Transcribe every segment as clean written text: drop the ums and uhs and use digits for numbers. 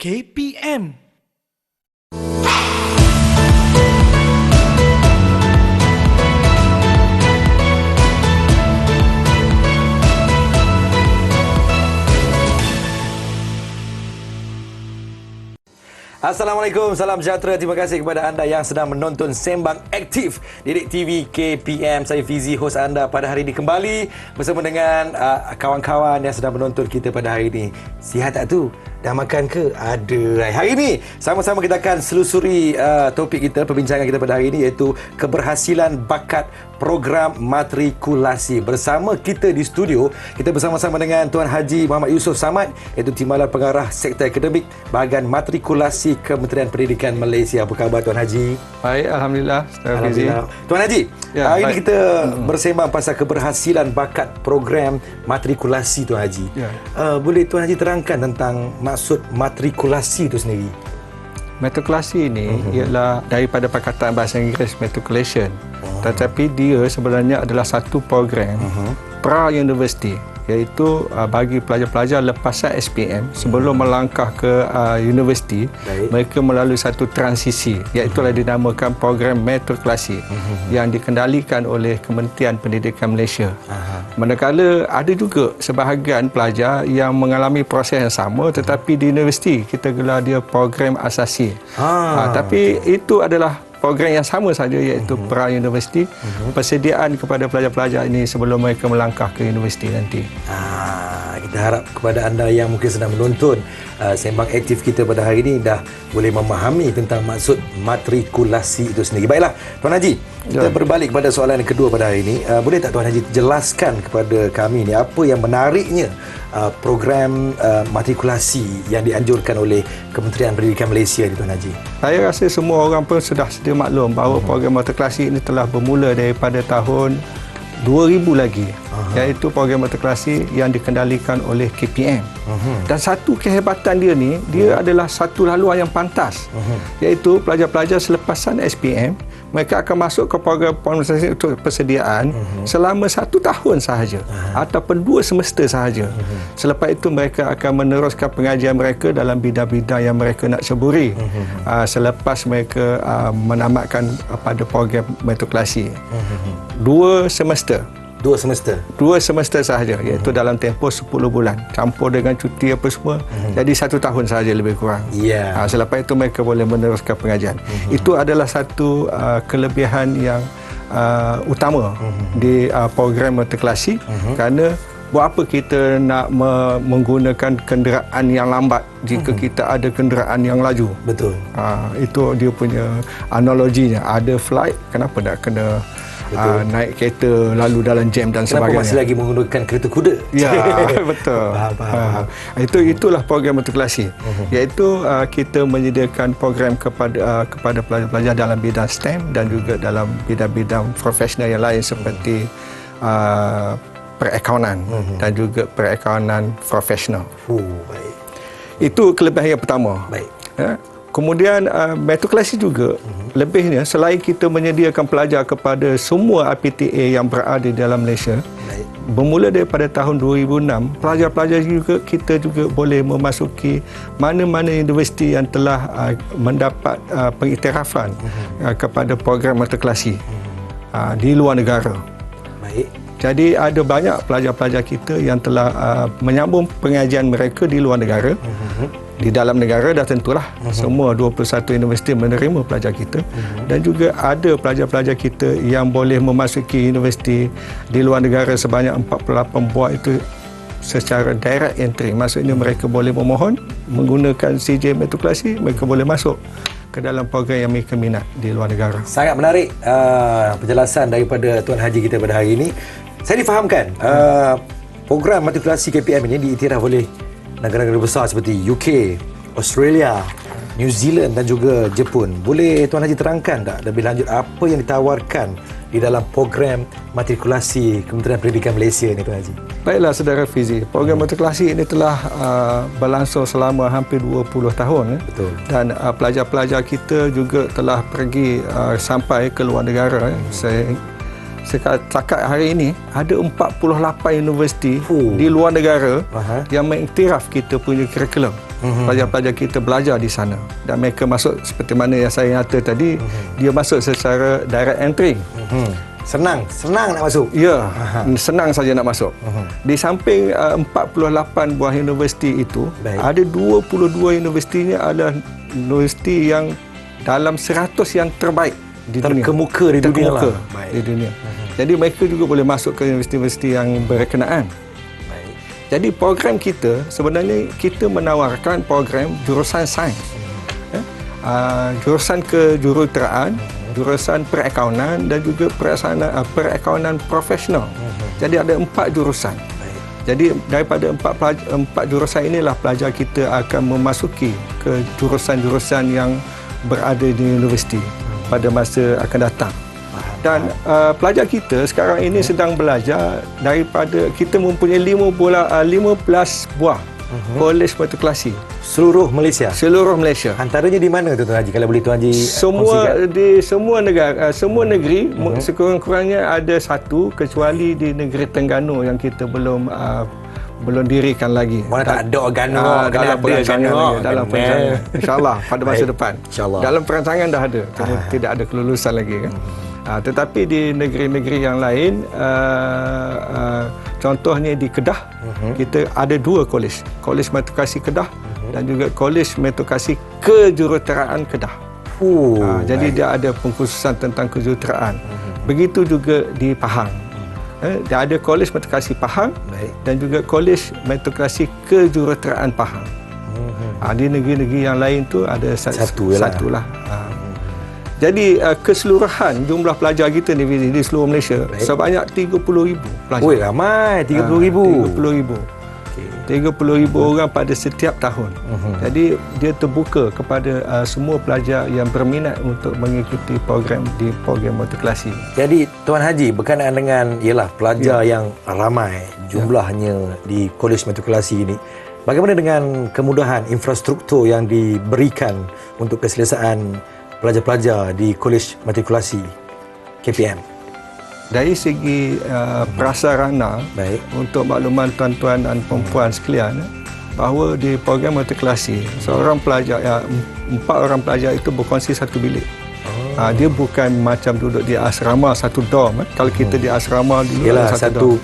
KPM. Assalamualaikum, salam sejahtera. Terima kasih kepada anda yang sedang menonton Sembang Aktif Didik TV KPM. Saya Fizi, hos anda pada hari ini kembali bersama dengan kawan-kawan yang sedang menonton kita pada hari ini. Sihat tak tu? Dah makan ke? Ada. Hari ini sama-sama kita akan selusuri topik kita, perbincangan kita pada hari ini, iaitu keberhasilan bakat program matrikulasi. Bersama kita di studio, kita bersama-sama dengan Tuan Haji Muhammad Yusof Samad, iaitu Timbalan Pengarah Sektor Akademik Bahagian Matrikulasi Kementerian Pendidikan Malaysia. Apa khabar Tuan Haji? Baik, Alhamdulillah. Alhamdulillah. Tuan Haji, hari ini kita bersembang pasal keberhasilan bakat program matrikulasi Tuan Haji. Boleh Tuan Haji terangkan tentang maksud matrikulasi itu sendiri? Matrikulasi ini ialah daripada Perkataan Bahasa Inggeris matriculation. Tetapi dia sebenarnya adalah satu program pra-universiti, iaitu bagi pelajar-pelajar lepasan SPM sebelum melangkah ke universiti. Mereka melalui satu transisi, iaitu dinamakan program matrikulasi yang dikendalikan oleh Kementerian Pendidikan Malaysia. Manakala ada juga sebahagian pelajar yang mengalami proses yang sama, tetapi di universiti kita gelar dia program asasi. Tapi itu adalah program yang sama saja, iaitu pra-universiti, persediaan kepada pelajar-pelajar ini sebelum mereka melangkah ke universiti nanti. Kita harap kepada anda yang mungkin sedang menonton Sembang Aktif kita pada hari ini dah boleh memahami tentang maksud matrikulasi itu sendiri. Baiklah, Tuan Haji, kita berbalik kepada soalan yang kedua pada hari ini. Boleh tak Tuan Haji jelaskan kepada kami ni apa yang menariknya program matrikulasi yang dianjurkan oleh Kementerian Pendidikan Malaysia ni, Tuan Haji? Saya rasa semua orang pun sudah sedia maklum bahawa program matrikulasi ini telah bermula daripada tahun 2000 lagi, iaitu program matrikulasi yang dikendalikan oleh KPM. Dan satu kehebatan dia ni, dia adalah satu laluan yang pantas, iaitu pelajar-pelajar selepasan SPM mereka akan masuk ke program matrikulasi untuk persediaan selama 1 tahun sahaja ataupun 2 semester sahaja. Selepas itu mereka akan meneruskan pengajian mereka dalam bidang-bidang yang mereka nak ceburi selepas mereka menamatkan pada program matrikulasi. 2 semester. 2 semester? 2 semester sahaja, iaitu dalam tempoh 10 bulan. Campur dengan cuti apa semua. Jadi 1 tahun sahaja lebih kurang. Selepas itu mereka boleh meneruskan pengajian. Itu adalah satu kelebihan yang utama di program matrikulasi, kerana buat apa kita nak menggunakan kenderaan yang lambat jika kita ada kenderaan yang laju? Betul. Itu dia punya analoginya. Ada flight, kenapa nak kena naik kereta lalu dalam jam dan sebagainya? Kenapa masih lagi menggunakan kereta kuda? Ya, betul. Itulah program matrikulasi, iaitu kita menyediakan program kepada pelajar-pelajar dalam bidang STEM dan juga dalam bidang-bidang profesional yang lain seperti perakaunan dan juga perakaunan profesional. Baik. Itu kelebihan yang pertama. Baik. Kemudian matrikulasi juga lebihnya, selain kita menyediakan pelajar kepada semua IPTA yang berada di dalam Malaysia, bermula daripada tahun 2006, pelajar-pelajar juga kita juga boleh memasuki mana-mana universiti yang telah mendapat pengiktirafan kepada program matrikulasi di luar negara. Baik. Jadi ada banyak pelajar-pelajar kita yang telah menyambung pengajian mereka di luar negara. Di dalam negara dah tentulah semua 21 universiti menerima pelajar kita, dan juga ada pelajar-pelajar kita yang boleh memasuki universiti di luar negara sebanyak 48 buah itu secara direct entry. Maksudnya mereka boleh memohon menggunakan CJ matrikulasi, mereka boleh masuk ke dalam program yang mereka minat di luar negara. Sangat menarik penjelasan daripada Tuan Haji kita pada hari ini. Saya difahamkan program matrikulasi KPM ini diiktiraf oleh negara-negara besar seperti UK, Australia, New Zealand dan juga Jepun. Boleh Tuan Haji terangkan tak lebih lanjut apa yang ditawarkan di dalam program matrikulasi Kementerian Pendidikan Malaysia ni, Tuan Haji? Baiklah saudara Fizi, program matrikulasi ini telah berlangsung selama hampir 20 tahun. Betul. Dan pelajar-pelajar kita juga telah pergi sampai ke luar negara. Setakat hari ini ada 48 universiti di luar negara yang mengiktiraf kita punya kurikulum. Pelajar-pelajar kita belajar di sana dan mereka masuk seperti mana yang saya kata tadi, dia masuk secara direct entry. Senang nak masuk. Ya, senang saja nak masuk. Di samping 48 buah universiti itu, Baik. ada 22 universitinya adalah universiti yang dalam 100 yang terbaik di dunia. Terkemuka di dunia lah. Baik. Di dunia. Jadi mereka juga boleh masuk ke universiti-universiti yang berkenaan. Baik. Jadi program kita sebenarnya kita menawarkan program jurusan sains, jurusan kejuruteraan, jurusan perakaunan dan juga perakaunan profesional. Jadi ada 4 jurusan. Jadi daripada 4 jurusan inilah pelajar kita akan memasuki ke jurusan-jurusan yang berada di universiti pada masa akan datang. Dan pelajar kita sekarang ini sedang belajar daripada kita mempunyai 15 buah kolej matrikulasi Seluruh Malaysia. seluruh Malaysia. Antaranya di mana tu Tuan Haji? Kalau boleh Tuan Haji Semua kongsikan. di semua negara, semua negeri sekurang-kurangnya ada satu, kecuali di negeri Terengganu yang kita belum dirikan lagi. Mana tak ada organo, kena dalam ada perancangan organo. lagi, dalam perancangan. InsyaAllah pada masa Baik. depan. InsyaAllah. Dalam perancangan dah ada, cuma tidak ada kelulusan lagi kan. Tetapi di negeri-negeri yang lain, contohnya di Kedah, kita ada 2 kolej. Kolej Matrikulasi Kedah dan juga Kolej Matrikulasi Kejuruteraan Kedah. Jadi dia ada pengkhususan tentang kejuruteraan. Begitu juga di Pahang. Dia ada Kolej Matrikulasi Pahang dan juga Kolej Matrikulasi Kejuruteraan Pahang. Di negeri-negeri yang lain tu ada satulah. Jadi keseluruhan jumlah pelajar kita ni di seluruh Malaysia sebanyak 30,000 pelajar. Oi, ramai 30,000. 30,000. 30,000 orang pada setiap tahun. Jadi dia terbuka kepada semua pelajar yang berminat untuk mengikuti program di program matrikulasi. Jadi Tuan Haji, berkenaan dengan pelajar yang ramai jumlahnya di Kolej Matrikulasi ini, bagaimana dengan kemudahan infrastruktur yang diberikan untuk keselesaan pelajar-pelajar di Kolej Matrikulasi KPM? Dari segi prasarana, untuk makluman tuan-tuan dan perempuan sekalian, bahawa di program matrikulasi, seorang pelajar, 4 orang pelajar itu berkongsi satu bilik. Dia bukan macam duduk di asrama satu dorm. Kalau kita di asrama dulu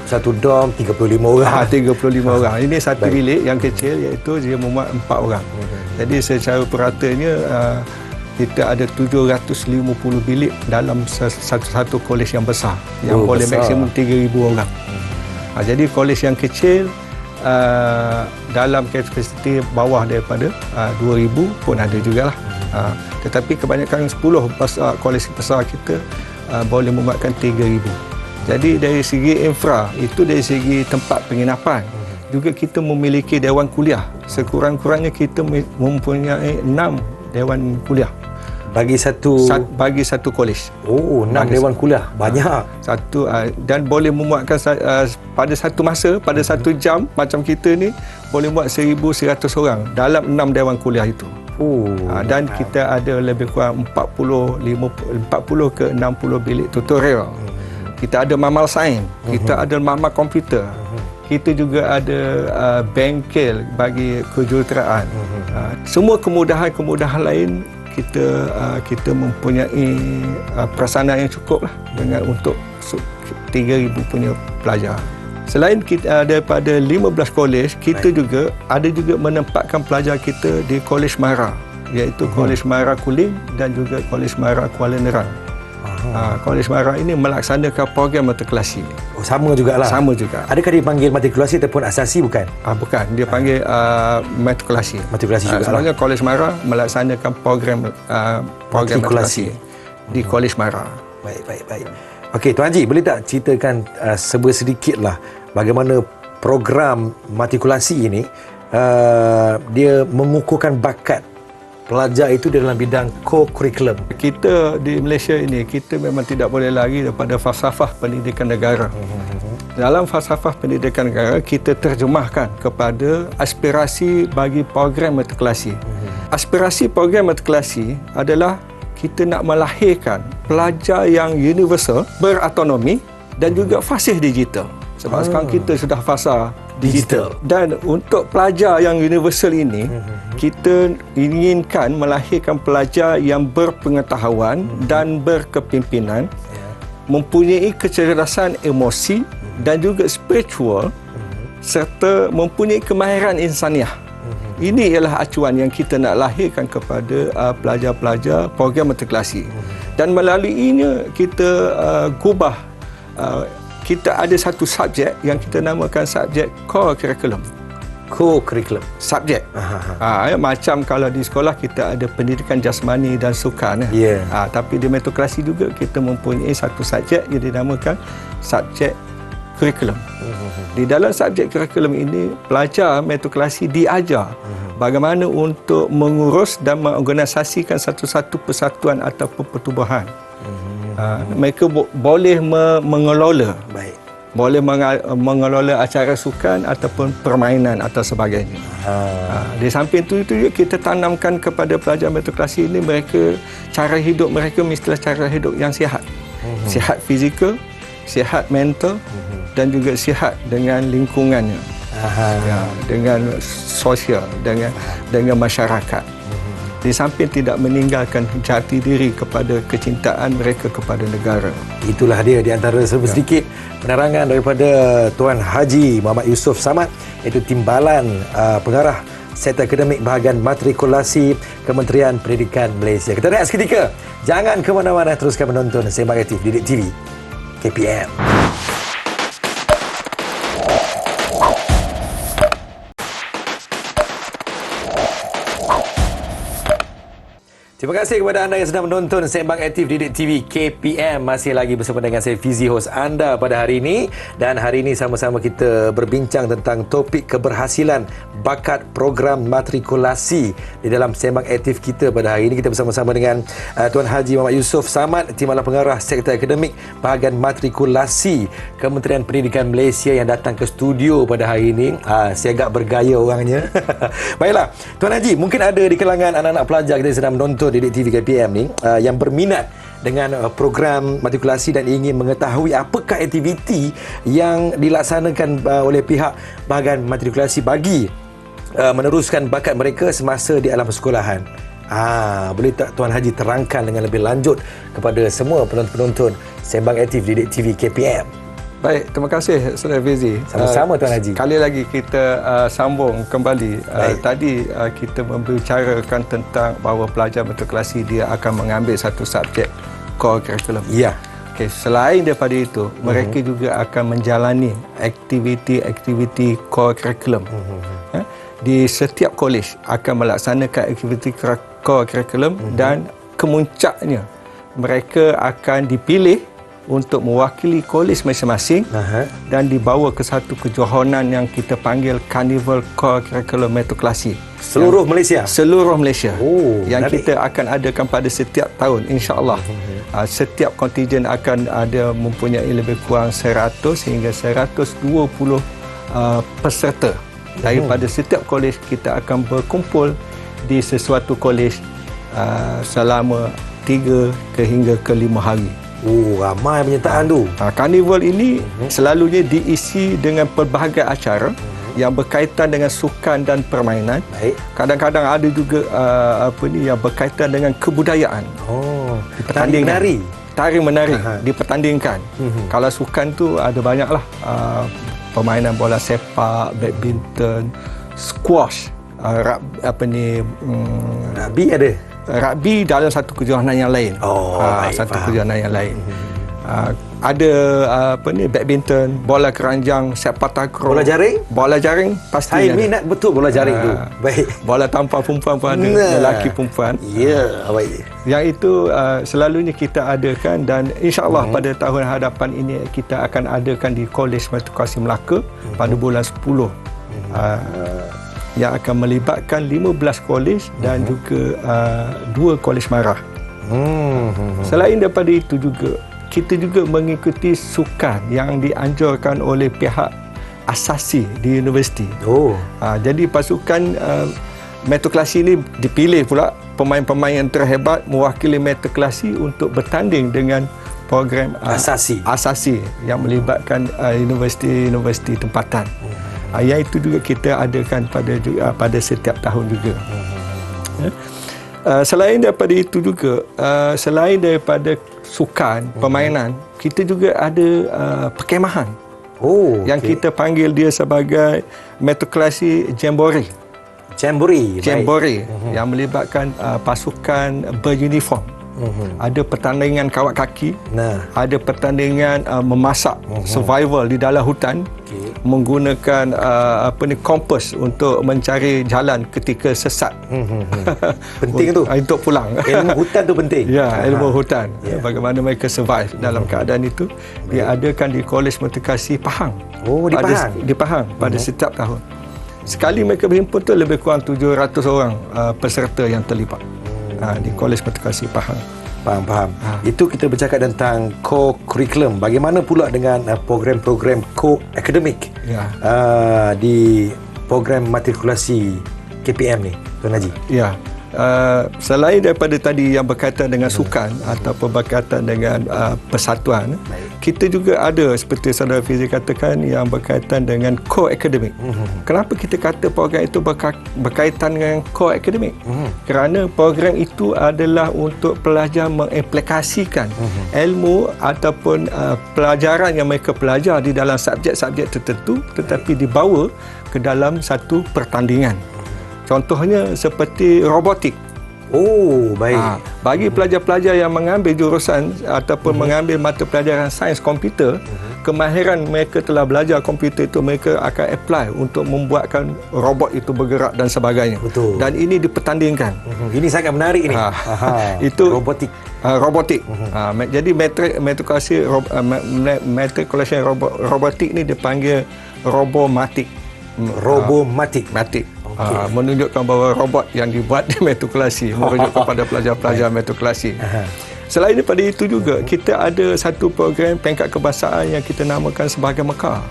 satu dorm 35 orang. 35 orang. Ini satu bilik yang kecil, iaitu dia memuat 4 orang. Jadi secara puratanya kita ada 750 bilik dalam satu kolej yang besar yang boleh maksimum 3,000 orang. Jadi kolej yang kecil dalam kapasiti bawah daripada 2,000 pun ada jugalah. Tetapi kebanyakan 10 kolej besar kita boleh memuatkan 3,000. Jadi dari segi infra, itu dari segi tempat penginapan, juga kita memiliki dewan kuliah. Sekurang-kurangnya kita mempunyai 6 dewan kuliah bagi satu kolej. 6 dewan kuliah, banyak. Dan boleh memuatkan pada satu masa, pada satu jam macam kita ni boleh muat 1,100 orang dalam 6 dewan kuliah itu. Dan kita ada lebih kurang 40 ke 60 bilik tutorial. Kita ada mamal sains, kita ada mamal komputer. Kita juga ada bengkel bagi kejuruteraan. Semua kemudahan-kemudahan lain kita mempunyai prasarana yang cukup lah dengan untuk 3,000 punya pelajar. Selain kita daripada 15 kolej, kita juga menempatkan pelajar kita di Kolej Mahara, iaitu Kolej Mahara Kulim dan juga Kolej Mahara Kuala Nerang. Kolej Mahara ini melaksanakan program matrikulasi. Sama jugalah. Sama juga. Adakah dipanggil matrikulasi ataupun asasi bukan? Bukan, dia panggil matrikulasi. Matrikulasi juga. Sebenarnya Kolej Mahara melaksanakan program matrikulasi di Kolej Mahara. Baik. Okey, Tuan Haji, boleh tak ceritakan sedikitlah bagaimana program matrikulasi ini dia mengukuhkan bakat pelajar itu dalam bidang co-curriculum. Kita di Malaysia ini, kita memang tidak boleh lari daripada falsafah pendidikan negara. Dalam falsafah pendidikan negara, kita terjemahkan kepada aspirasi bagi program matrikulasi. Aspirasi program matrikulasi adalah kita nak melahirkan pelajar yang universal, berautonomi dan juga fasih digital. Sebab sekarang kita sudah fasa digital. Dan untuk pelajar yang universal ini, kita inginkan melahirkan pelajar yang berpengetahuan dan berkepimpinan, mempunyai kecerdasan emosi dan juga spiritual, serta mempunyai kemahiran insaniah. Ini ialah acuan yang kita nak lahirkan kepada pelajar-pelajar program matrikulasi. Dan melaluinya kita gubah, kita ada satu subjek yang kita namakan subjek core curriculum. Core curriculum. Subjek. Macam kalau di sekolah kita ada pendidikan jasmani dan sukan. Tapi di matrikulasi juga kita mempunyai satu subjek yang dinamakan subjek curriculum. Di dalam subjek curriculum ini, pelajar matrikulasi diajar bagaimana untuk mengurus dan mengorganisasikan satu-satu persatuan ataupun pertubuhan. Mereka boleh mengelola. Baik. Boleh mengelola acara sukan ataupun permainan atau sebagainya. Di samping itu juga kita tanamkan kepada pelajar matrikulasi ini, mereka cara hidup mereka mestilah cara hidup yang sihat. Sihat fizikal, sihat mental dan juga sihat dengan lingkungannya. Dengan sosial, dengan masyarakat. Di samping tidak meninggalkan jati diri kepada kecintaan mereka kepada negara. Itulah dia di antara sedikit penerangan daripada Tuan Haji Muhammad Yusof Samad, iaitu Timbalan Pengarah Sektor Akademik Bahagian Matrikulasi Kementerian Pendidikan Malaysia. Kita rehat seketika. Jangan ke mana-mana, teruskan menonton Sembang Aktif Didik TV KPM. Terima kasih kepada anda yang sedang menonton Sembang Aktif Didik TV KPM. Masih lagi bersama dengan saya Fizi, hos anda pada hari ini. Dan hari ini sama-sama kita berbincang tentang topik keberhasilan bakat program matrikulasi di dalam Sembang Aktif kita pada hari ini. Kita bersama-sama dengan Tuan Haji Muhammad Yusof Samad, Timbalan Pengarah Sektor Akademik Bahagian Matrikulasi Kementerian Pendidikan Malaysia yang datang ke studio pada hari ini. Saya agak bergaya orangnya. Baiklah, Tuan Haji, mungkin ada di kalangan anak-anak pelajar kita yang sedang menonton Didik TV KPM ni yang berminat dengan program matrikulasi dan ingin mengetahui apakah aktiviti yang dilaksanakan oleh pihak bahagian matrikulasi bagi meneruskan bakat mereka semasa di alam persekolahan. Boleh tak Tuan Haji terangkan dengan lebih lanjut kepada semua penonton-penonton Sembang Aktif Didik TV KPM? Baik, terima kasih Saudara Fizi. Sama-sama Tuan Haji. Sekali lagi kita sambung kembali. Tadi kita membicarakan tentang bahawa pelajar matrikulasi dia akan mengambil satu subjek core curriculum. Ya. Okay, selain daripada itu, mereka juga akan menjalani aktiviti-aktiviti core curriculum. Di setiap kolej akan melaksanakan aktiviti core curriculum dan kemuncaknya mereka akan dipilih untuk mewakili kolej masing-masing dan dibawa ke satu kejohanan yang kita panggil Carnival Core Curriculum Matrikulasi. Seluruh Malaysia? Seluruh Malaysia. menarik. Yang kita akan adakan pada setiap tahun, insya-Allah. Setiap kontingen akan ada mempunyai lebih kurang 100 hingga 120 peserta. Daripada setiap kolej kita akan berkumpul di sesuatu kolej selama 3 hingga ke 5 hari. Ramai penyertaan tu. Karnival ini selalunya diisi dengan pelbagai acara yang berkaitan dengan sukan dan permainan. Baik. Kadang-kadang ada juga yang berkaitan dengan kebudayaan. Menari. Tari menari dipertandingkan. Kalau sukan tu ada banyaklah, permainan bola sepak, badminton, squash, Rugby ada. Rugby dalam satu kejohanan yang lain. Satu kejohanan yang lain. Ada badminton, bola keranjang, sepak takraw. Bola jaring? Bola jaring pasti. Saya minat betul bola jaring tu. Baik. Bola tampar perempuan pun ada, lelaki perempuan. Baik. Yang itu selalunya kita adakan dan insya-Allah pada tahun hadapan ini kita akan adakan di Kolej Matrikulasi Melaka pada bulan 10. Yang akan melibatkan 15 kolej dan juga 2 kolej marah. Selain daripada itu juga, kita juga mengikuti sukan yang dianjurkan oleh pihak asasi di universiti. Jadi pasukan matrikulasi ini dipilih pula pemain-pemain yang terhebat mewakili matrikulasi untuk bertanding dengan program asasi yang melibatkan universiti-universiti tempatan. Yang itu juga kita adakan pada setiap tahun juga. Selain daripada itu juga, selain daripada sukan, permainan, kita juga ada perkemahan. Yang kita panggil dia sebagai metoklasi Jamboree. Jamboree. Yang melibatkan pasukan beruniform. Ada pertandingan kawat kaki, ada pertandingan memasak survival di dalam hutan, menggunakan kompas untuk mencari jalan ketika sesat. Penting tu untuk pulang. Ilmu hutan tu penting. Ya, ilmu hutan. Bagaimana mereka survive dalam keadaan itu. Diadakan di Kolej Metoklasi Pahang. Di Pahang pada setiap tahun. Sekali mereka berhimpun tu lebih kurang 700 orang peserta yang terlibat di Kolej Metoklasi Pahang. Faham. Itu kita bercakap tentang co-curriculum. Bagaimana pula dengan program-program co-akademik di program matrikulasi KPM ni, Tuan Haji? Ya. Selain daripada tadi yang berkaitan dengan sukan ataupun berkaitan dengan persatuan, kita juga ada seperti saudara Fizi katakan yang berkaitan dengan co-akademik. Kenapa kita kata program itu berkaitan dengan co-akademik? Kerana program itu adalah untuk pelajar mengaplikasikan ilmu ataupun pelajaran yang mereka pelajar di dalam subjek-subjek tertentu tetapi dibawa ke dalam satu pertandingan. Contohnya seperti robotik. Baik. Bagi pelajar-pelajar yang mengambil jurusan ataupun mengambil mata pelajaran sains komputer, kemahiran mereka telah belajar komputer itu mereka akan apply untuk membuatkan robot itu bergerak dan sebagainya. Betul. Dan ini dipertandingkan. Ini sangat menarik ini. Itu robotik. Jadi matrikulasi robotik ni dipanggil robomatik. Menunjukkan bahawa robot yang dibuat di metoklasi merujuk kepada pelajar-pelajar metoklasi. Selain daripada itu juga kita ada satu program peringkat kebangsaan yang kita namakan sebagai Mekar.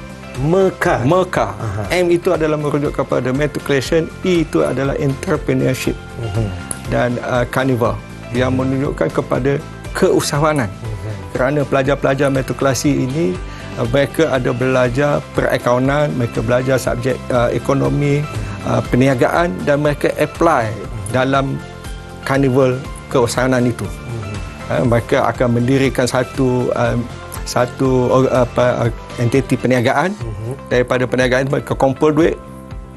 M itu adalah merujuk kepada matriculation, E itu adalah entrepreneurship dan carnival yang menunjukkan kepada keusahawanan. Kerana pelajar-pelajar metoklasi ini mereka ada belajar perakaunan, mereka belajar subjek ekonomi, perniagaan dan mereka apply dalam karnival keusahawanan itu. Mereka akan mendirikan satu entiti perniagaan. Daripada perniagaan mereka kumpul duit,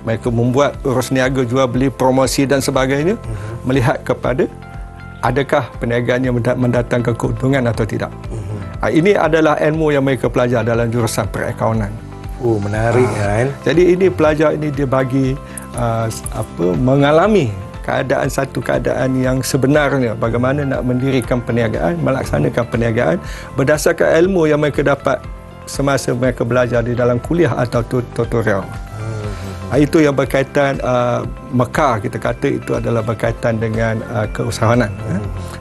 mereka membuat urus niaga, jual beli, promosi dan sebagainya, melihat kepada adakah perniagaan yang mendatangkan keuntungan atau tidak. Ini adalah ilmu yang mereka pelajar dalam jurusan perakaunan. Menarik kan. Jadi ini pelajar ini dia bagi mengalami satu keadaan yang sebenarnya bagaimana nak mendirikan perniagaan, melaksanakan perniagaan berdasarkan ilmu yang mereka dapat semasa mereka belajar di dalam kuliah atau tutorial. Itu yang berkaitan Mekar, kita kata itu adalah berkaitan dengan keusahawanan.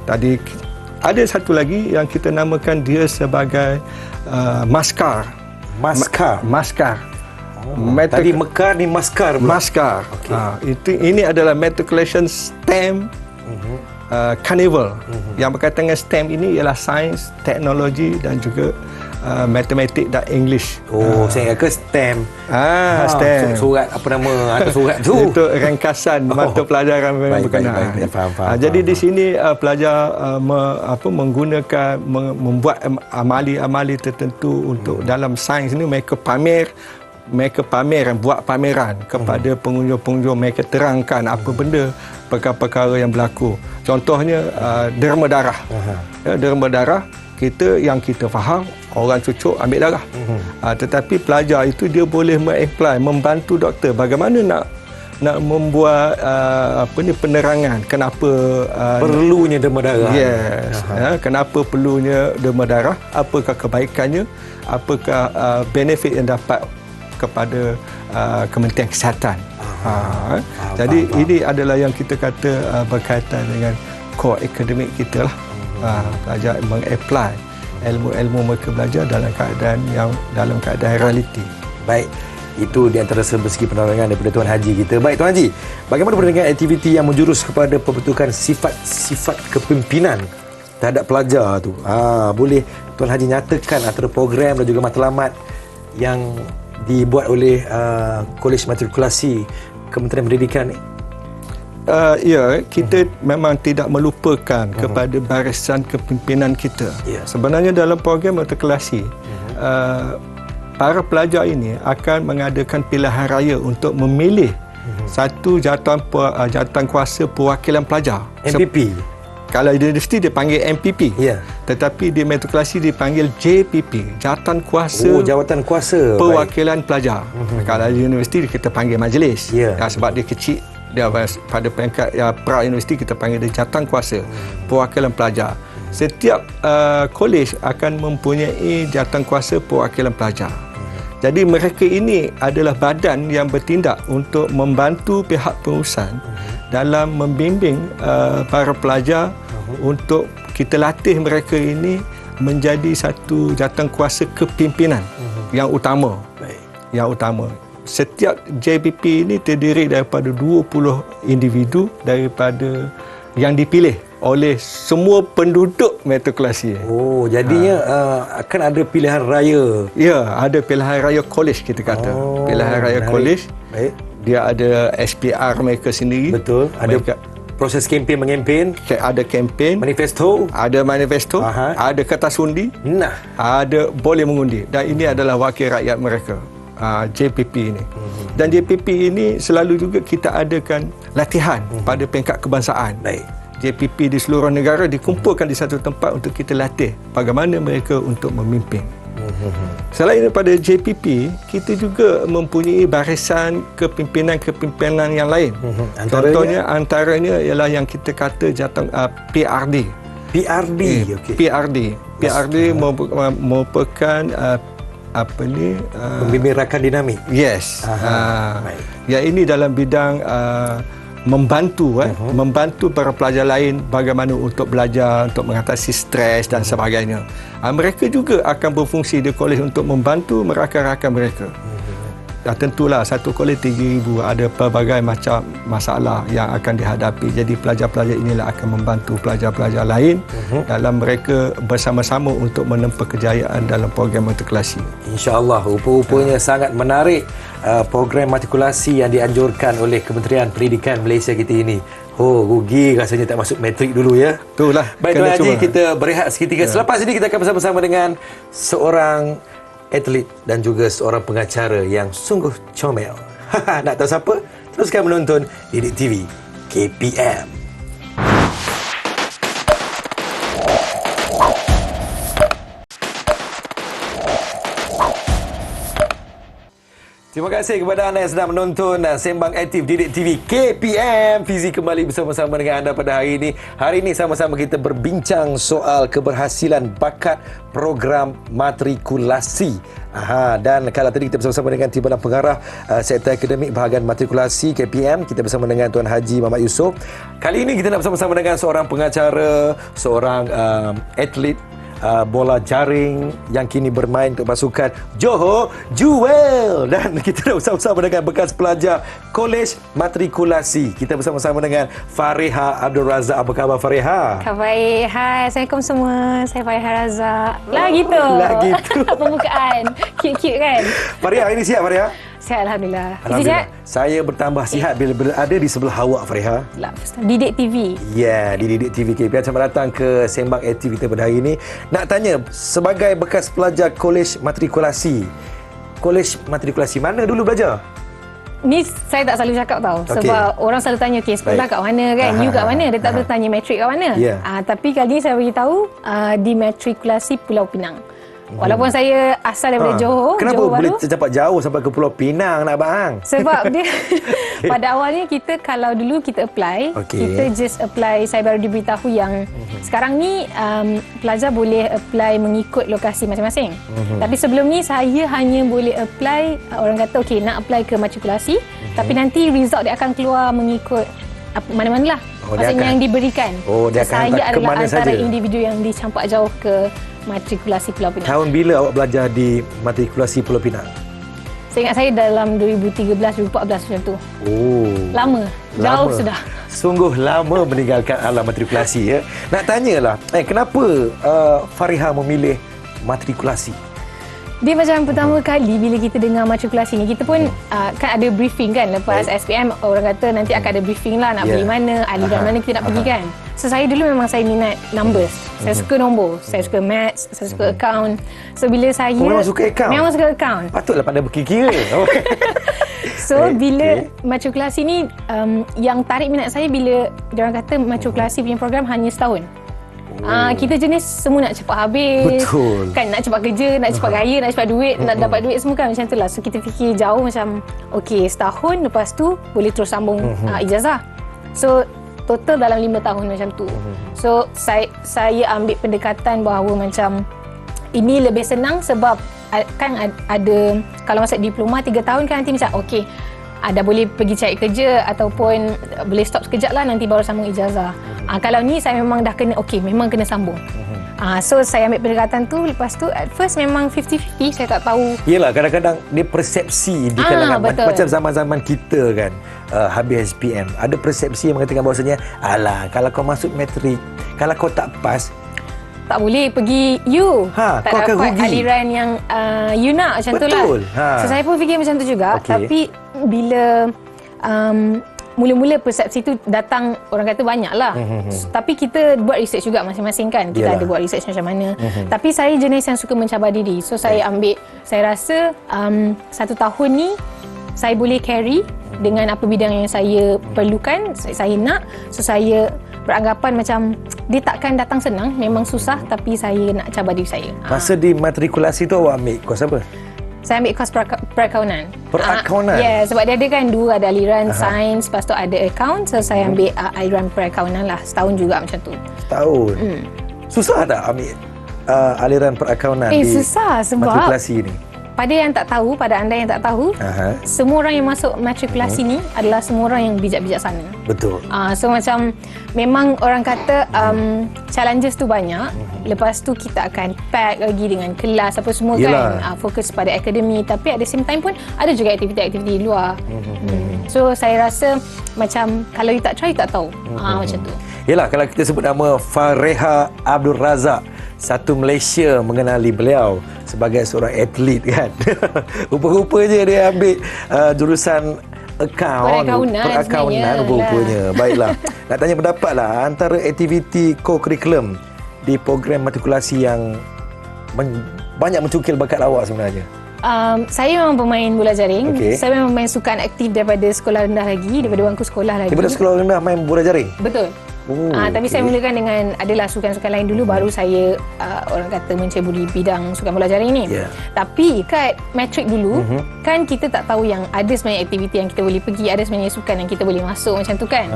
Tadi ada satu lagi yang kita namakan dia sebagai Maskar. Tadi Mekar ni Maskar pula. Ini adalah matriculation STEM carnival. Yang berkaitan dengan STEM ini ialah sains, teknologi dan juga matematik dan English. Saya ingat ke STEM. STEM. Surat apa nama atas surat tu? Itu ringkasan mata pelajaran yang berkenaan. Faham. Jadi di sini pelajar menggunakan membuat amali-amali tertentu untuk dalam sains ini mereka buat pameran kepada pengunjung-pengunjung, mereka terangkan apa benda perkara-perkara yang berlaku. Contohnya derma darah. Derma darah yang kita faham orang cucuk ambil darah. Tetapi pelajar itu dia boleh mengapply, membantu doktor bagaimana nak membuat penerangan kenapa perlunya derma darah. Kenapa perlunya derma darah, apakah kebaikannya, apakah benefit yang dapat kepada Kementerian Kesihatan. Jadi ini adalah yang kita kata berkaitan dengan core akademik kita lah. Pelajar mengapply ilmu-ilmu mereka belajar dalam keadaan realiti. Baik, itu di antara segi penerangan daripada Tuan Haji kita. Baik Tuan Haji, bagaimana dengan aktiviti yang menjurus kepada pembentukan sifat kepimpinan terhadap pelajar tu? Boleh Tuan Haji nyatakan antara program dan juga matlamat yang dibuat oleh Kolej Matrikulasi Kementerian Pendidikan ni? Ya, kita memang tidak melupakan kepada barisan kepimpinan kita. Sebenarnya dalam program matrikulasi, para pelajar ini akan mengadakan pilihan raya untuk memilih satu jawatan kuasa perwakilan pelajar. MPP? Kalau di universiti dia panggil MPP. Tetapi di matrikulasi dipanggil JPP, jawatan kuasa. Jawatan kuasa perwakilan pelajar. Kalau di universiti kita panggil majlis. Sebab dia kecil, dia pada peringkat pra universiti kita panggil dia jawatan kuasa perwakilan pelajar. Setiap kolej akan mempunyai jawatan kuasa perwakilan pelajar. Jadi mereka ini adalah badan yang bertindak untuk membantu pihak pengurusan dalam membimbing para pelajar untuk kita latih mereka ini menjadi satu jawatan kuasa kepimpinan yang utama. Yang utama. Setiap JPP ini terdiri daripada 20 individu daripada yang dipilih oleh semua penduduk matrikulasi. Jadinya akan ada pilihan raya. Ya, ada pilihan raya kolej kita kata. Pilihan raya kolej. Baik. Dia ada SPR mereka sendiri. Betul. Ada proses kempen mengempen. Ada kempen. Manifesto. Ada manifesto. Ada kertas undi. Ada boleh mengundi. Dan ini adalah wakil rakyat mereka. JPP ini. Dan JPP ini selalu juga kita adakan latihan pada peringkat kebangsaan. JPP di seluruh negara dikumpulkan di satu tempat untuk kita latih bagaimana mereka untuk memimpin. Selain daripada JPP, kita juga mempunyai barisan kepimpinan-kepimpinan yang lain. Antaranya ialah yang kita kata jawatan PRD. PRD, PRD merupakan pembimbing rakan dinamik. Yang ini dalam bidang membantu para pelajar lain bagaimana untuk belajar, untuk mengatasi stres dan sebagainya. Mereka juga akan berfungsi di kolej untuk membantu rakan-rakan mereka. Tentulah satu kolej 3,000 ada pelbagai macam masalah yang akan dihadapi. Jadi pelajar-pelajar inilah akan membantu pelajar-pelajar lain dalam mereka bersama-sama untuk menempuh kejayaan dalam program matrikulasi. InsyaAllah, rupa-rupanya sangat menarik program matrikulasi yang dianjurkan oleh Kementerian Pendidikan Malaysia kita ini. Rugi rasanya tak masuk matrik dulu ya. Itulah. Baik Tuan Haji, kita berehat seketika. Selepas ini kita akan bersama-sama dengan seorang atlet dan juga seorang pengacara yang sungguh comel. Nak tahu siapa? Teruskan menonton Didik TV KPM. Terima kasih kepada anda yang sedang menonton Sembang Aktif Didik TV KPM. Fizi kembali bersama-sama dengan anda pada hari ini. Hari ini sama-sama kita berbincang soal keberhasilan bakat program matrikulasi. Dan kalau tadi kita bersama-sama dengan Timbalan Pengarah Sektor Akademik Bahagian Matrikulasi KPM, kita bersama dengan Tuan Haji Muhammad Yusof. Kali ini kita nak bersama-sama dengan seorang pengacara, seorang atlet bola jaring yang kini bermain untuk pasukan Johor Jewel, dan kita dah bersama-sama dengan bekas pelajar Kolej Matrikulasi. Kita bersama-sama dengan Fareha Abdul Razak. Apa khabar Fareha? Khabar baik. Hai, Assalamualaikum semua. Saya Fareha Razak. Lagi tu. Pembukaan. Cute-cute kan? Fareha, ini siap Fareha? Sihat, Alhamdulillah. Alhamdulillah. Saya bertambah sihat bila berada di sebelah awak Fareha. Didik TV. Di Didik TV KPM. Selamat datang ke Sembang Aktif kita pada hari ini. Nak tanya, sebagai bekas pelajar Kolej Matrikulasi, Kolej Matrikulasi mana dulu belajar? Ni saya tak selalu cakap tau. Sebab orang selalu tanya, sekolah kat mana kan? You kat mana? Dia tak perlu tanya matrik kat mana. Tapi kali ni saya beritahu di Matrikulasi Pulau Pinang. Walaupun saya asal daripada Johor. Kenapa Johor boleh baru, tercapai jauh sampai ke Pulau Pinang nak bang? Sebab dia pada awalnya kita kalau dulu kita apply, kita just apply. Saya baru diberitahu yang sekarang ni pelajar boleh apply mengikut lokasi masing-masing. Tapi sebelum ni saya hanya boleh apply, orang kata nak apply ke matrikulasi, tapi nanti result dia akan keluar mengikut mana-mana lah. Maksudnya yang diberikan. Dia akan saya adalah antara saja individu yang dicampak jauh ke Matrikulasi Pulau Pinang. Tahun bila awak belajar di Matrikulasi Pulau Pinang? Saya ingat saya dalam 2013-2014 macam tu. Lama. Jauh sudah. Sungguh lama meninggalkan alam matrikulasi ya. Nak tanyalah, kenapa Fareha memilih matrikulasi? Dia macam pertama kali bila kita dengar matrikulasi ni, kita pun kan ada briefing kan lepas SPM, orang kata nanti akan ada briefing lah nak pergi mana, aliran mana kita nak pergi kan. So saya dulu memang saya minat numbers. Saya suka nombor, saya suka maths, saya suka account. So bila saya memang suka account? Memang suka account. Patutlah pandai berkira. So bila matrikulasi ni yang tarik minat saya bila diorang kata matrikulasi punya program hanya setahun. Kita jenis semua nak cepat habis. Betul. Kan nak cepat kerja, nak cepat kaya, nak cepat duit, nak dapat duit semua kan macam tu lah. So kita fikir jauh macam okey, setahun lepas tu boleh terus sambung ijazah. So total dalam 5 tahun macam tu. So saya ambil pendekatan bahawa macam ini lebih senang sebab kan ada kalau masuk diploma 3 tahun kan nanti macam okey, dah boleh pergi cari kerja ataupun boleh stop sekejap lah nanti baru sambung ijazah. Kalau ni saya memang dah kena memang kena sambung. So saya ambil pendekatan tu. Lepas tu at first memang 50-50, saya tak tahu. Yelah, kadang-kadang dia persepsi di kalangan macam zaman-zaman kita kan, habis SPM ada persepsi yang mengatakan bahawasanya alah, kalau kau masuk matrik, kalau kau tak pas tak boleh pergi U, tak dapat aliran yang you nak macam tu lah. So saya pun fikir macam tu juga. Tapi bila mula-mula persepsi tu datang, orang kata banyak lah. Tapi kita buat research juga masing-masing kan. Kita ada buat research macam mana. Tapi saya jenis yang suka mencabar diri. So saya ambil, saya rasa 1 tahun ni saya boleh carry dengan apa bidang yang saya perlukan, saya nak. So saya beranggapan macam dia takkan datang senang, memang susah, tapi saya nak cabar diri saya. Masa di matrikulasi tu awak ambil kos apa? Saya ambil kos perakaunan. Perakaunan? Ya, sebab dia ada kan dua, ada aliran sains, lepas tu ada account. So saya ambil aliran perakaunan lah, setahun juga macam tu. Setahun? Susah tak ambil aliran perakaunan di susah sebab matrikulasi ni? Pada yang tak tahu, pada anda yang tak tahu, semua orang yang masuk matrikulasi ni adalah semua orang yang bijak-bijaksana. Betul. So macam memang orang kata challenges tu banyak. Lepas tu kita akan pack lagi dengan kelas apa semua. Yelah. Kan. Fokus pada akademi, tapi at the same time pun ada juga aktiviti-aktiviti di luar. So saya rasa macam kalau you tak try, you tak tahu. Macam tu. Yelah, kalau kita sebut nama Fareha Abdul Razak, satu Malaysia mengenali beliau sebagai seorang atlet kan. Rupa-rupanya dia ambil jurusan perakaunan rupa-rupanya. Baiklah. Nak tanya pendapat lah antara aktiviti co-curriculum di program matrikulasi yang banyak mencukil bakat awak sebenarnya. Saya memang pemain bola jaring. Saya memang main sukan aktif daripada sekolah rendah lagi, daripada bangku sekolah lagi. Daripada sekolah rendah main bola jaring? Betul. Tapi saya mulakan dengan adalah sukan-sukan lain dulu, baru saya orang kata menceburi bidang sukan bola jaring ni. Tapi kat matrik dulu kan kita tak tahu yang ada sebenarnya aktiviti yang kita boleh pergi, ada sebenarnya sukan yang kita boleh masuk macam tu kan.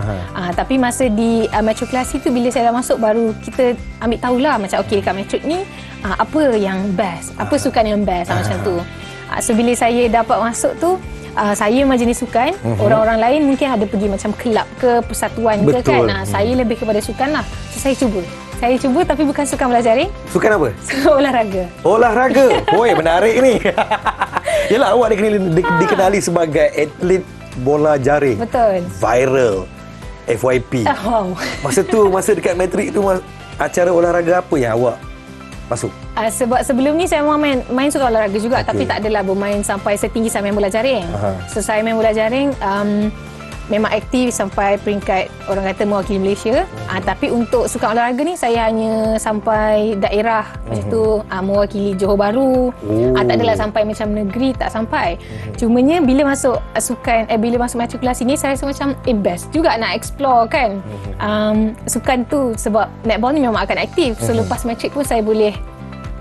Tapi masa di matrikulasi tu, bila saya dah masuk, baru kita ambil tahulah macam okey, dekat matrik ni apa yang best, apa sukan yang best macam tu. So bila saya dapat masuk tu, saya memang jenis sukan. Orang-orang lain mungkin ada pergi macam kelab ke, persatuan ke kan. Saya lebih kepada sukan lah. So saya cuba tapi bukan sukan bola jaring. Sukan apa? Sukan olahraga. Olahraga? Oi, menarik ni. Yelah, awak dikenali sebagai atlet bola jaring. Betul. Viral. FYP. Masa dekat matrik tu, acara olahraga apa yang awak masuk? Sebab sebelum ni saya memang main sukan olahraga juga, tapi tak adalah bermain sampai setinggi saya main bola jaring. So saya main bola jaring memang aktif sampai peringkat orang kata mewakili Malaysia. Tapi untuk sukan olahraga ni saya hanya sampai daerah macam tu, mewakili Johor Bahru. Tak adalah sampai macam negeri, tak sampai. Cumanya bila masuk bila masuk matrikulasi ni, saya rasa macam best juga nak explore kan. Sukan tu sebab netball ni memang akan aktif. So lepas matrik pun saya boleh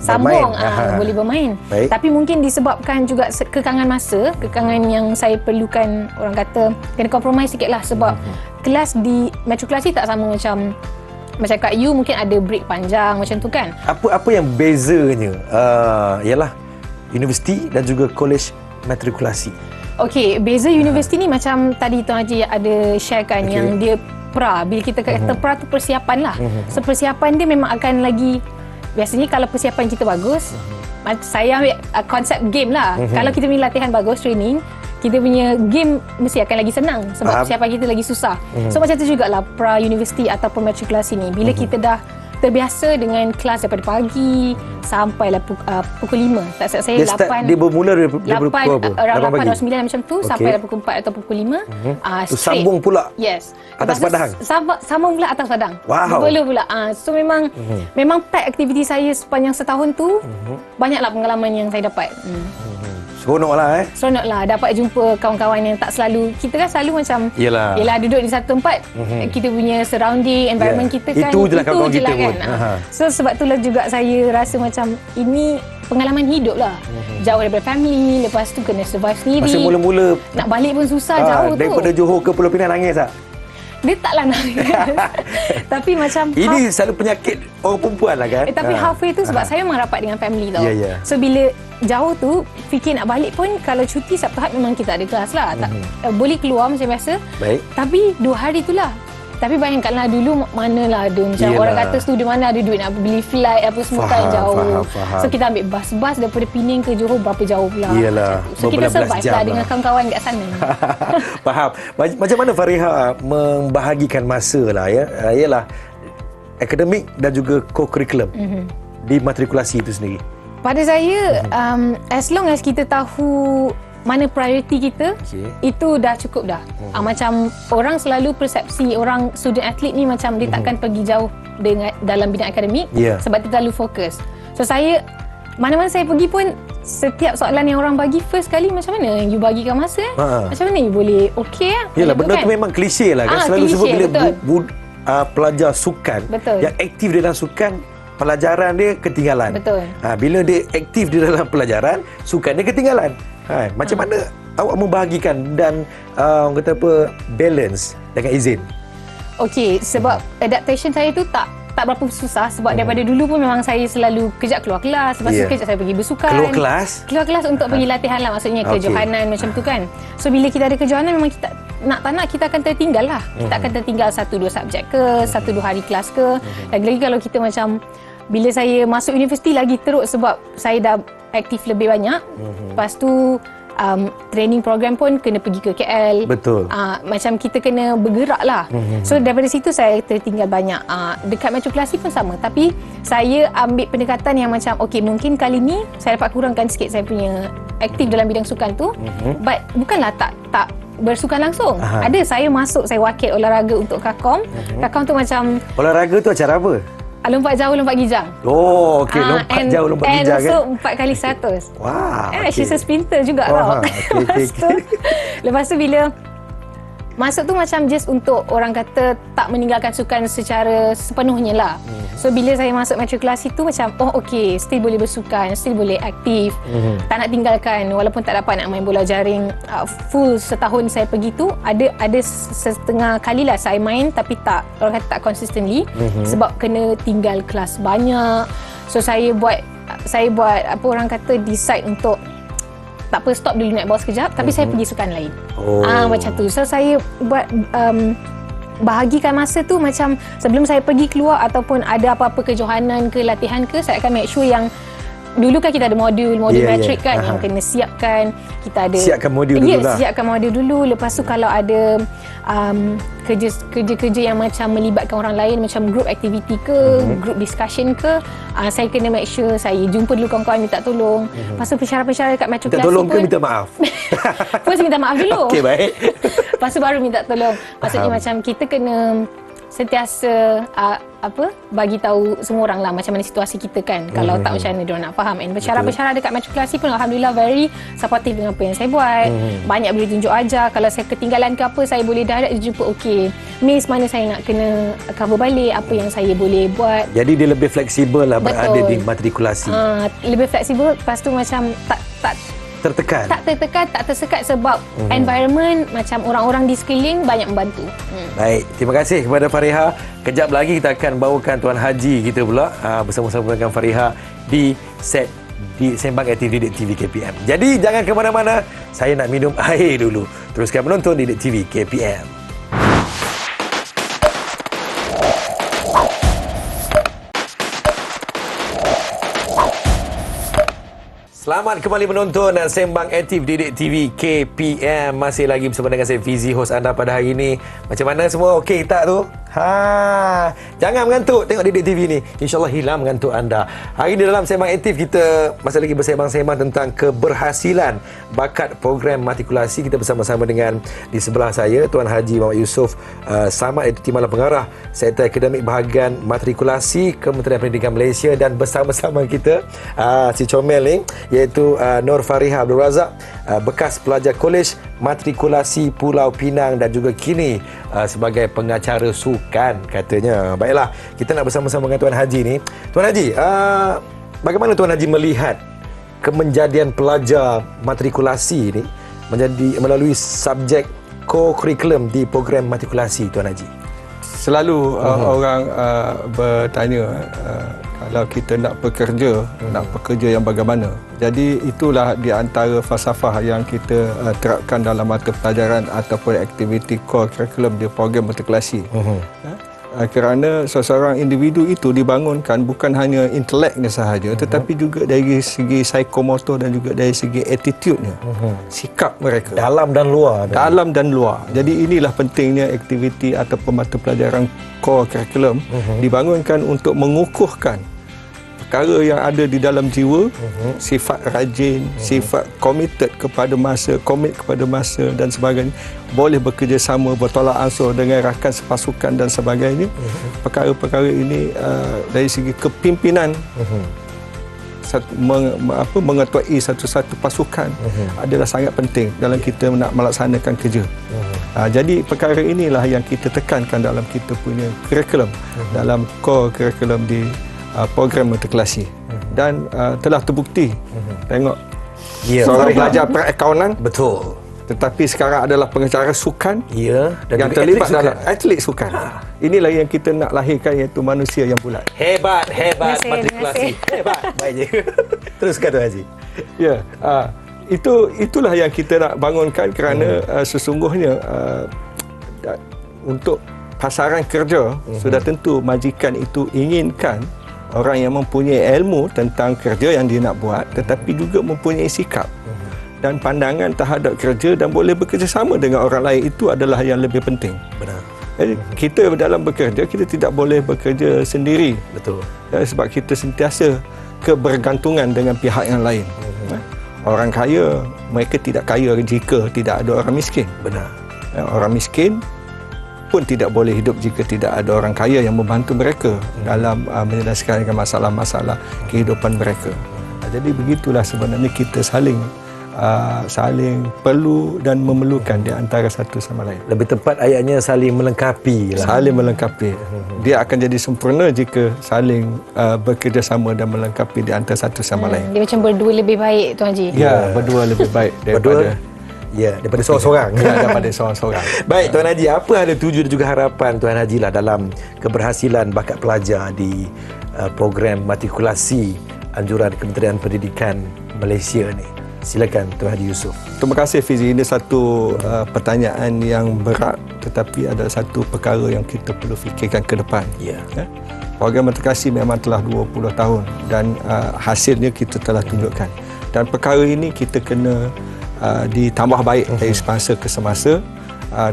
sambung, boleh bermain. Tapi mungkin disebabkan juga kekangan masa, kekangan yang saya perlukan, orang kata kena compromise sikit lah. Sebab kelas di matrikulasi tak sama macam kat U, mungkin ada break panjang macam tu kan. Apa yang bezanya ialah universiti dan juga college matrikulasi? Okey, beza universiti ni macam tadi Tuan Haji ada sharekan yang dia pra. Bila kita kata pra tu persiapan lah. So persiapan dia memang akan lagi, biasanya kalau persiapan kita bagus, saya ambil konsep game lah. Kalau kita punya latihan bagus, training, kita punya game mesti akan lagi senang sebab persiapan kita lagi susah. So macam tu jugalah pra-universiti ataupun matrikulasi ni. Bila kita dah terbiasa dengan kelas daripada pagi sampailah pukul 5. Tak silap saya 8. Dia bermula dari pukul apa? 8 atau 9 macam tu sampai pukul 4 atau pukul 5. Sambung pula. Yes. Atas Padang. Sambung pula atas Padang. Wow. Boleh pula. So memang pack aktiviti saya sepanjang setahun tu. Banyaklah pengalaman yang saya dapat. Seronok lah Seronok lah dapat jumpa kawan-kawan yang tak selalu, kita kan selalu macam yelah duduk di satu tempat, kita punya surrounding, environment kita kan itu je lah kawan-kawan kita pun. So sebab itulah juga saya rasa macam ini pengalaman hidup lah. Jauh daripada family, lepas tu kena survive sendiri. Masa mula-mula nak balik pun susah, jauh tu. Daripada Johor ke Pulau Pinang nangis tak? Dia taklah nangis. Tapi macam ini selalu penyakit orang perempuan lah kan. Tapi halfway tu sebab saya memang rapat dengan family tau. So bila jauh tu fikir nak balik pun, kalau cuti Sabtu Ahad memang kita ada kelas lah. Boleh keluar macam biasa. Baik. Tapi 2 hari tu lah. Tapi bayangkanlah dulu manalah ada macam orang kata studio mana ada duit nak beli flight apa semua kan jauh. So kita ambil bas daripada Pening ke Johor berapa jauh pula. So kita survive lah dengan kawan-kawan kat sana. Faham. Macam mana Fariha membahagikan masa lah ialah akademik dan juga co-curriculum di matrikulasi itu sendiri? Pada saya, as long as kita tahu mana prioriti kita, itu dah cukup dah. Macam orang selalu persepsi orang student athlete ni macam dia takkan pergi jauh dengan dalam bidang akademik sebab dia terlalu fokus. So saya, mana-mana saya pergi pun, setiap soalan yang orang bagi first kali, macam mana you bagikan masa macam mana you boleh lah. Yelah, benda tu memang klise lah kan. Selalu sebut bila pelajar sukan yang aktif dalam sukan, pelajaran dia ketinggalan. Bila dia aktif di dalam pelajaran, sukan dia ketinggalan. Macam mana awak membahagikan dan orang kata apa, balance dengan izin? Okey, sebab adaptation saya tu tak berapa susah sebab daripada dulu pun memang saya selalu kejap keluar kelas, lepas tu kejap saya pergi bersukan. Keluar kelas untuk pergi latihan lah, maksudnya kejohanan macam tu kan. So bila kita ada kejohanan memang kita nak tak nak kita akan tertinggal lah. Kita akan tertinggal 1-2 subjek ke, 1-2 hari kelas ke. Lagi-lagi kalau kita macam bila saya masuk universiti lagi teruk sebab saya dah aktif lebih banyak. Lepas tu training program pun kena pergi ke KL. Betul. Macam kita kena bergerak lah. So daripada situ saya tertinggal banyak. Dekat matrikulasi pun sama. Tapi saya ambil pendekatan yang macam okey, mungkin kali ni saya dapat kurangkan sikit saya punya aktif dalam bidang sukan tu. But bukanlah tak bersukan langsung. Ada saya masuk, saya wakil olahraga untuk Kakom. Kakom tu macam olahraga tu acara apa? Lompat jauh, lompat gijang. Oh, okey. Lompat jauh, lompat gijang kan? And also 4x100. Wah. She's a sprinter juga tau. Lepas tu bila masuk tu macam just untuk orang kata tak meninggalkan sukan secara sepenuhnya lah. So bila saya masuk matrikulasi tu macam okey, still boleh bersukan, still boleh aktif. Tak nak tinggalkan walaupun tak dapat nak main bola jaring full setahun saya pergi tu, ada setengah kali lah saya main tapi tak, orang kata tak consistently sebab kena tinggal kelas banyak. So saya buat apa orang kata decide untuk tak apa, stop dulu netball sekejap tapi saya pergi sukan lain. Macam tu. So saya buat bahagikan masa tu macam sebelum saya pergi keluar ataupun ada apa-apa kejohanan ke latihan ke, saya akan make sure yang dulu kan kita ada modul matrik kan yang kena siapkan. Kita ada siapkan modul dulu lah. Siapkan modul dulu. Lepas tu kalau ada kerja-kerja yang macam melibatkan orang lain macam group activity ke, group discussion ke, saya kena make sure saya jumpa dulu kawan-kawan minta tolong. Lepas tu persyaratan dekat matrikulasi minta tolong pun, ke minta maaf? First minta maaf dulu. Okey, baik. Lepas tu baru minta tolong. Maksudnya macam kita kena sentiasa bagi tahu semua orang lah macam mana situasi kita kan. Kalau tak macam mana diorang nak faham. And pesara-pesara dekat matrikulasi pun alhamdulillah very supportive dengan apa yang saya buat. Banyak boleh tunjuk ajar. Kalau saya ketinggalan ke apa, saya boleh direct jumpa, okey, Miss mana saya nak kena cover balik, apa yang saya boleh buat. Jadi dia lebih fleksibel lah. Betul. Berada di matrikulasi. Lebih fleksibel. Lepas tu macam tak tertekan. Tak tertekan, tak tersekat sebab environment macam orang-orang di sekeliling banyak membantu. Baik, terima kasih kepada Fariha. Kejap lagi kita akan bawakan Tuan Haji kita pula bersama-sama dengan Fariha di set di Sembang Aktif Didik TV KPM. Jadi jangan ke mana-mana, saya nak minum air dulu. Teruskan menonton Didik TV KPM. Selamat kembali menonton dan Sembang Aktif Didik TV KPM. Masih lagi bersama dengan saya Fizi, hos anda pada hari ini. Macam mana semua? Okey tak tu? Jangan mengantuk tengok Didik TV ni. InsyaAllah hilang mengantuk anda. Hari ini dalam Sembang Aktif kita masih lagi bersembang-sembang tentang keberhasilan bakat program matrikulasi. Kita bersama-sama dengan di sebelah saya Tuan Haji Muhammad Yusof Samad, itu Timbalan Pengarah Sektor Akademik Bahagian Matrikulasi Kementerian Pendidikan Malaysia, dan bersama-sama kita si comel ni iaitu Nur Fariha Abdul Razak, bekas pelajar Kolej Matrikulasi Pulau Pinang dan juga kini sebagai pengacara sukan katanya. Baiklah, kita nak bersama-sama dengan Tuan Haji ni. Tuan Haji, bagaimana Tuan Haji melihat kemenjadian pelajar matrikulasi ni melalui subjek co-curriculum di program matrikulasi, Tuan Haji? Selalu orang bertanya kalau kita nak bekerja yang bagaimana. Jadi itulah di antara falsafah yang kita terapkan dalam mata pelajaran ataupun aktiviti core curriculum di program matrikulasi. Kerana seseorang individu itu dibangunkan bukan hanya inteleknya sahaja, tetapi juga dari segi psikomotor dan juga dari segi attitude-nya, sikap mereka. Dalam dan luar. Dalam dan luar. Jadi inilah pentingnya aktiviti ataupun mata pelajaran core curriculum dibangunkan untuk mengukuhkan perkara yang ada di dalam jiwa, sifat rajin, sifat committed kepada masa, komit kepada masa dan sebagainya, boleh bekerjasama, bertolak ansur dengan rakan sepasukan dan sebagainya. Perkara-perkara ini dari segi kepimpinan, mengetuai satu-satu pasukan adalah sangat penting dalam kita nak melaksanakan kerja. Jadi perkara inilah yang kita tekankan dalam kita punya kurikulum, dalam core kurikulum di program matrikulasi, dan telah terbukti. Tengok, seorang pelajar perakaunan, betul, tetapi sekarang adalah pengacara sukan, dan yang terlibat dalam atlet sukan. Inilah yang kita nak lahirkan, iaitu manusia yang bulat. Hebat matrikulasi. Hebat. Baik je. Teruskan Tuan Haji. Ya, itulah yang kita nak bangunkan, kerana sesungguhnya untuk pasaran kerja sudah tentu majikan itu inginkan orang yang mempunyai ilmu tentang kerja yang dia nak buat, tetapi juga mempunyai sikap dan pandangan terhadap kerja dan boleh bekerjasama dengan orang lain. Itu adalah yang lebih penting. Benar. Jadi kita dalam bekerja, kita tidak boleh bekerja sendiri. Betul. Sebab kita sentiasa kebergantungan dengan pihak yang lain. Orang kaya, mereka tidak kaya jika tidak ada orang miskin. Benar. Orang miskin pun tidak boleh hidup jika tidak ada orang kaya yang membantu mereka dalam menyelesaikan masalah-masalah kehidupan mereka. Jadi begitulah sebenarnya kita saling perlu dan memerlukan di antara satu sama lain. Lebih tepat ayatnya saling melengkapi lah. Saling melengkapi. Dia akan jadi sempurna jika saling bekerjasama dan melengkapi di antara satu sama lain. Dia macam berdua lebih baik, Tuan Haji. Ya, berdua lebih baik daripada daripada seorang-seorang. Daripada seorang-seorang. Baik, Tuan Haji, apa ada tuju dan juga harapan Tuan Haji lah dalam keberhasilan bakat pelajar di program matrikulasi anjuran Kementerian Pendidikan Malaysia ni? Silakan Tuan Haji Yusof. Terima kasih Fizi. Ini satu pertanyaan yang berat, tetapi ada satu perkara yang kita perlu fikirkan ke depan. Program matrikulasi memang telah 20 tahun dan hasilnya kita telah tunjukkan. Dan perkara ini kita kena ditambah baik dari semasa ke semasa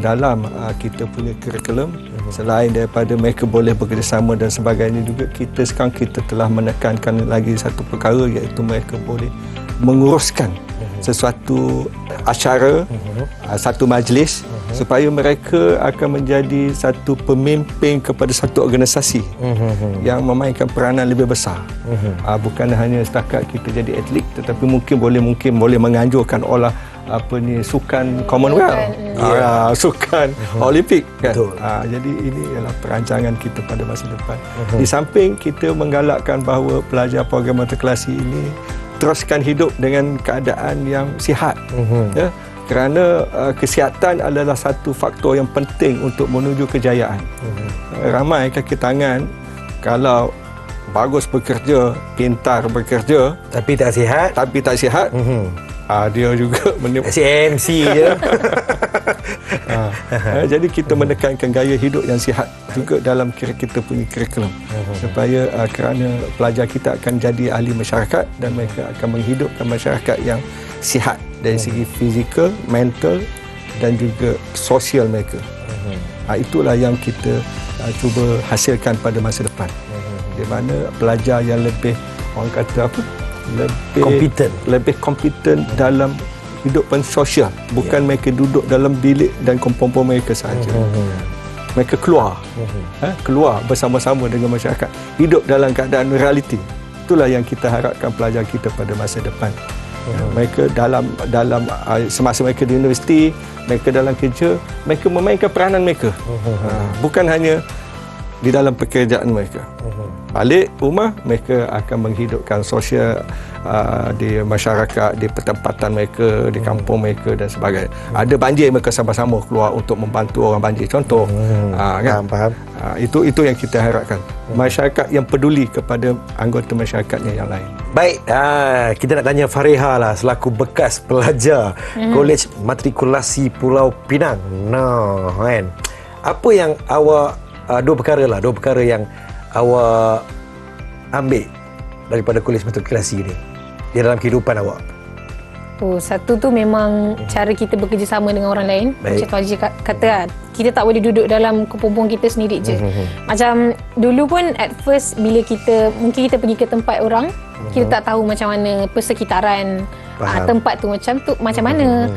dalam kita punya kurikulum. Selain daripada mereka boleh bekerjasama dan sebagainya, juga sekarang kita telah menekankan lagi satu perkara, iaitu mereka boleh menguruskan sesuatu acara, satu majlis, supaya mereka akan menjadi satu pemimpin kepada satu organisasi yang memainkan peranan lebih besar. Bukan hanya setakat kita jadi atlet, tetapi mungkin boleh menganjurkan sukan Commonwealth, sukan Olimpik kan. Jadi ini adalah perancangan kita pada masa depan. Di samping kita menggalakkan bahawa pelajar program matrikulasi ini teruskan hidup dengan keadaan yang sihat, kerana kesihatan adalah satu faktor yang penting untuk menuju kejayaan. Ramai kaki tangan kalau bagus bekerja, pintar bekerja, tapi tak sihat, dia juga MC je. Jadi kita menekankan gaya hidup yang sihat juga dalam kita punya kurikulum, supaya kerana pelajar kita akan jadi ahli masyarakat dan mereka akan menghidupkan masyarakat yang sihat dari segi fizikal, mental dan juga sosial mereka. Itulah yang kita cuba hasilkan pada masa depan. Di mana pelajar yang lebih, orang kata apa, lebih kompeten dalam hidupan sosial, bukan mereka duduk dalam bilik dan kompon-kompon mereka sahaja. Mereka keluar bersama-sama dengan masyarakat, hidup dalam keadaan realiti. Itulah yang kita harapkan pelajar kita pada masa depan. Mereka dalam semasa mereka di universiti, mereka dalam kerja, mereka memainkan peranan mereka. Bukan hanya di dalam pekerjaan mereka. Balik rumah, mereka akan menghidupkan sosial di masyarakat, di pertempatan mereka, di kampung mereka dan sebagainya. Ada banjir, mereka sama-sama keluar untuk membantu orang banjir. Contoh, kan? Faham. Itu yang kita harapkan. Masyarakat yang peduli kepada anggota masyarakatnya yang lain. Baik, kita nak tanya Fariha lah selaku bekas pelajar Kolej Matrikulasi Pulau Pinang. Kan? Apa yang awak dua perkara yang awak ambil daripada Kolej Matrikulasi ni di dalam kehidupan awak? Satu tu memang cara kita bekerjasama dengan orang lain. Baik. Macam Tuan Haji kata lah, kita tak boleh duduk dalam kepompong kita sendiri je. Macam dulu pun at first bila mungkin kita pergi ke tempat orang, kita tak tahu macam mana persekitaran tempat tu macam mana.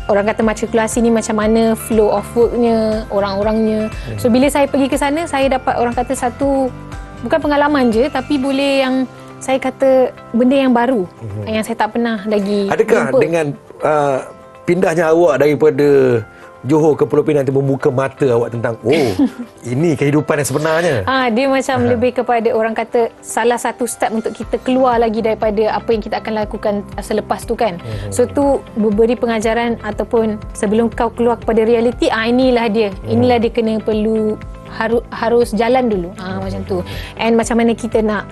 Orang kata matrikulasi ni macam mana flow of worknya, orang-orangnya. So bila saya pergi ke sana, saya dapat orang kata satu, bukan pengalaman je, tapi boleh yang saya kata benda yang baru yang saya tak pernah lagi Adakah jumpa. dengan pindahnya awak daripada Johor ke Pulau Pinang itu membuka mata awak tentang ini kehidupan yang sebenarnya? Dia macam lebih kepada orang kata salah satu step untuk kita keluar lagi daripada apa yang kita akan lakukan selepas tu kan. So tu memberi pengajaran ataupun sebelum kau keluar kepada realiti, inilah dia kena perlu harus jalan dulu. Macam tu. And macam mana kita nak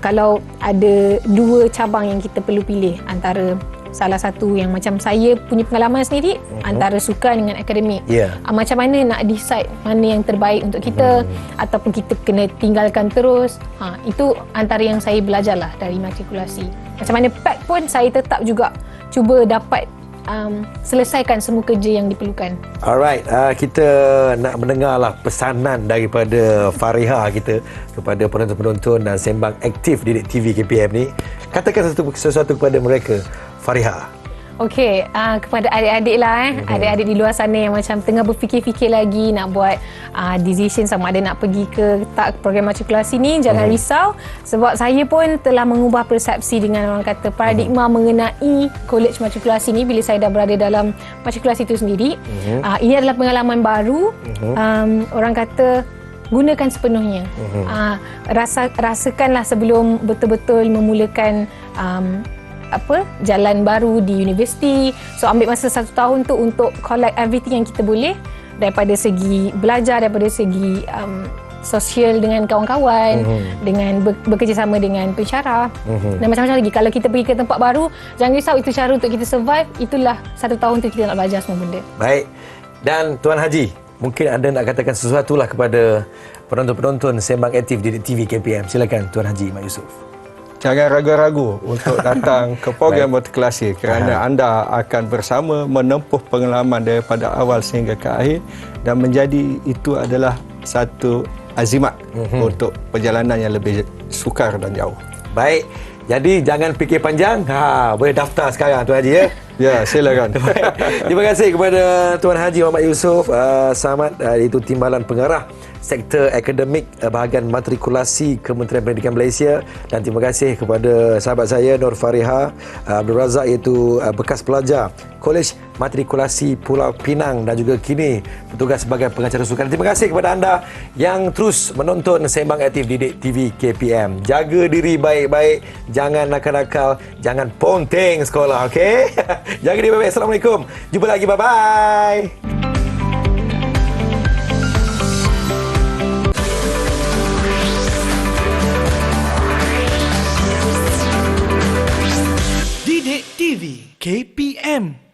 kalau ada dua cabang yang kita perlu pilih, antara salah satu yang macam saya punya pengalaman sendiri, antara sukan dengan akademik. Macam mana nak decide mana yang terbaik untuk kita, ataupun kita kena tinggalkan terus. Itu antara yang saya belajarlah dari matrikulasi. Macam mana PAC pun saya tetap juga cuba dapat selesaikan semua kerja yang diperlukan. Alright, kita nak mendengarlah pesanan daripada Fariha kita kepada penonton-penonton dan sembang aktif Didik TV KPM ni. Katakan sesuatu kepada mereka, Fariha. Okey, kepada adik-adik lah adik-adik di luar sana yang macam tengah berfikir-fikir lagi nak buat decision sama ada nak pergi ke tak program matrikulasi ni, jangan risau, sebab saya pun telah mengubah persepsi dengan orang kata paradigma mengenai kolej matrikulasi ni bila saya dah berada dalam matrikulasi itu sendiri. Ini adalah pengalaman baru. Orang kata gunakan sepenuhnya. Rasakanlah sebelum betul-betul memulakan jalan baru di universiti. So ambil masa 1 tahun tu untuk collect everything yang kita boleh, daripada segi belajar, daripada segi sosial dengan kawan-kawan, dengan bekerjasama dengan pensyarah dan macam-macam lagi. Kalau kita pergi ke tempat baru, jangan risau, itu cara untuk kita survive. Itulah 1 tahun tu kita nak belajar semua benda. Baik. Dan Tuan Haji, mungkin anda nak katakan sesuatu lah kepada penonton-penonton sembang aktif Didik TV KPM. Silakan Tuan Haji Mat Yusof. Jangan ragu-ragu untuk datang ke program matrikulasi kerana anda akan bersama menempuh pengalaman daripada awal sehingga ke akhir, dan menjadi itu adalah satu azimat untuk perjalanan yang lebih sukar dan jauh. Baik. Jadi jangan fikir panjang. Boleh daftar sekarang Tuan Haji ya. Ya, silakan. Terima kasih kepada Tuan Haji Muhammad Yusof Samad, iaitu Timbalan Pengarah Sektor Akademik Bahagian Matrikulasi Kementerian Pendidikan Malaysia, dan terima kasih kepada sahabat saya Nur Fariha Abdul Razak, iaitu bekas pelajar Kolej Matrikulasi Pulau Pinang dan juga kini bertugas sebagai pengacara sukan. Terima kasih kepada anda yang terus menonton sembang aktif Didik TV KPM. Jaga diri baik-baik, jangan nakal-nakal, jangan ponteng sekolah, okey? Jaga diri baik-baik. Assalamualaikum. Jumpa lagi. Bye-bye. Didik TV KPM.